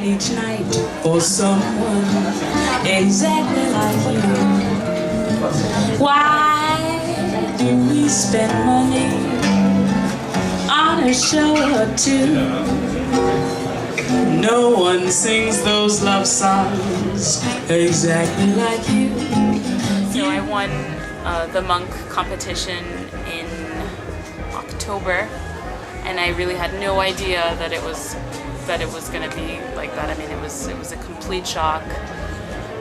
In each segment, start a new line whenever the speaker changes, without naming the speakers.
waiting each night for someone exactly like you. Why do we spend money on a show or two? No one sings those love songs exactly like you.
So I won the Monk competition in October, and I really had no idea that it was going to be like that. I mean, it was a complete shock.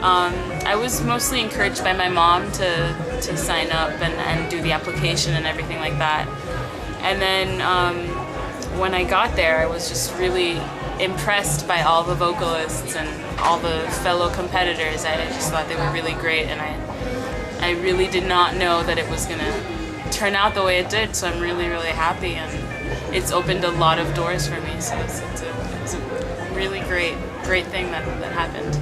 I was mostly encouraged by my mom to sign up and do the application and everything like that. And then when I got there, I was just really impressed by all the vocalists and all the fellow competitors. I just thought they were really great, and I really did not know that it was going to turn out the way it did, so I'm really, really happy, and it's opened a lot of doors for me, so it's a really great thing that happened.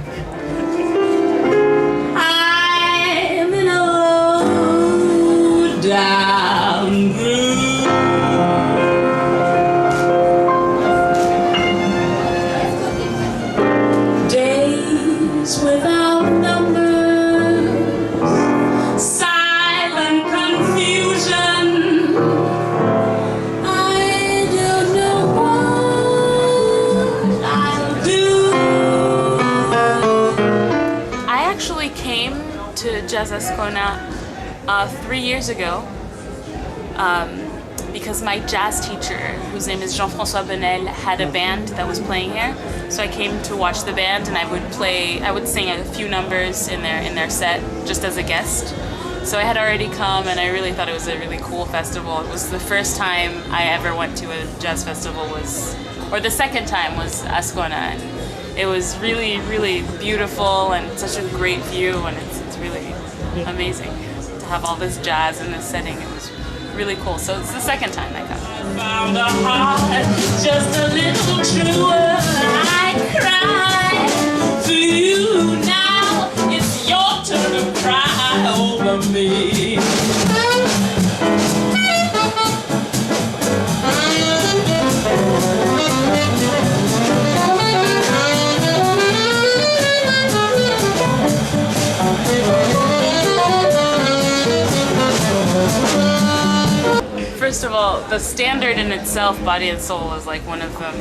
I'm in a low down groove, days without numbers, silent confusion. I don't know what I'll do.
I actually came to Jazz Ascona 3 years ago because my jazz teacher, whose name is Jean-François Bonnel, had a band that was playing here. So I came to watch the band, and I would sing a few numbers in their set just as a guest. So I had already come, and I really thought it was a really cool festival. It was the first time I ever went to a jazz festival, or the second time was Ascona. And it was really, really beautiful and such a great view, and it's really amazing to have all this jazz in this setting. It was really cool. So it's the second time I come.
Found a heart just a little truer. I cry for you now. It's your turn to cry over me.
First of all, the standard in itself, Body and Soul, is like one of the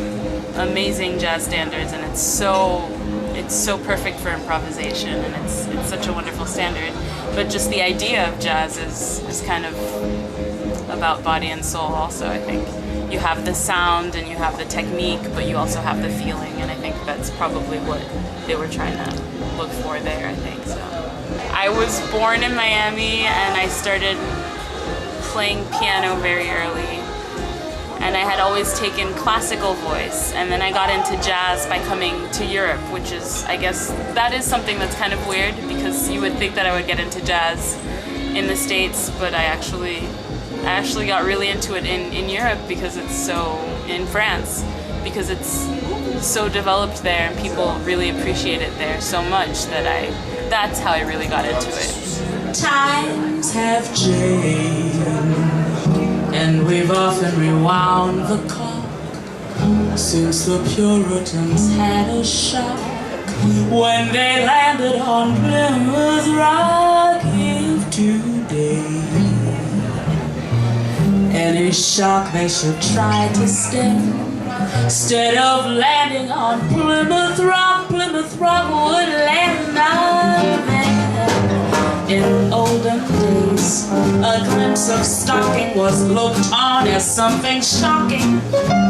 amazing jazz standards, and it's so perfect for improvisation, and it's such a wonderful standard. But just the idea of jazz is kind of about body and soul also. I think you have the sound and you have the technique, but you also have the feeling, and I think that's probably what they were trying to look for there, I think. So I was born in Miami, and I started playing piano very early, and I had always taken classical voice, and then I got into jazz by coming to Europe, which is, I guess, that is something that's kind of weird, because you would think that I would get into jazz in the States, but I actually got really into it in Europe, because it's so, in France, because it's so developed there, and people really appreciate it there so much that's how I really got into it.
Times have changed, and we've often rewound the clock since the Puritans had a shock when they landed on Plymouth Rock. If today any shock they should try to stem, instead of landing on Plymouth Rock would land on them. In olden days, a glimpse of stocking was looked on as something shocking.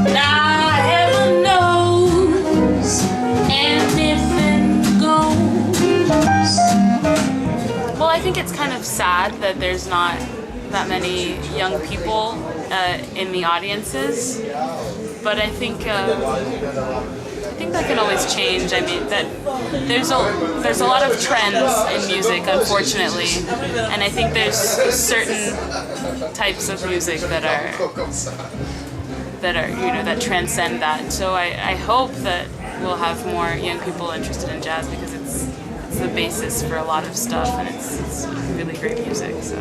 Now heaven knows anything goes.
Well, I think it's kind of sad that there's not that many young people in the audiences, but I think that can always change. I mean, that there's a lot of trends in music, unfortunately, and I think there's certain types of music that that transcend that. So I hope that we'll have more young people interested in jazz, because it's the basis for a lot of stuff, and it's really great music. So.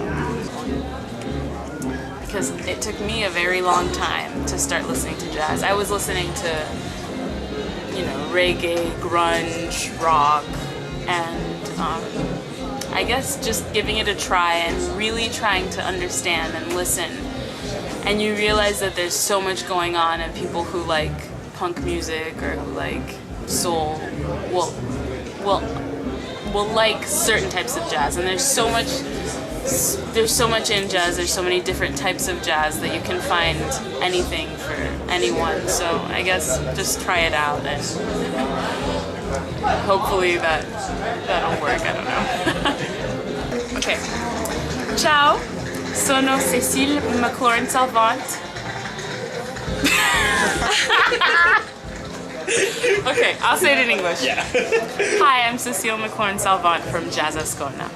Because it took me a very long time to start listening to jazz. I was listening to, reggae, grunge, rock, and I guess just giving it a try and really trying to understand and listen. And you realize that there's so much going on, and people who like punk music or who like soul will like certain types of jazz. And there's so much in jazz. There's so many different types of jazz that you can find anything for anyone. So I guess just try it out, and hopefully that'll work. I don't know. Okay. Ciao. Sono Cécile McLaurin-Salvant. Okay, I'll say it in English.
Yeah.
Hi, I'm Cécile McLaurin-Salvant from Jazz Ascona.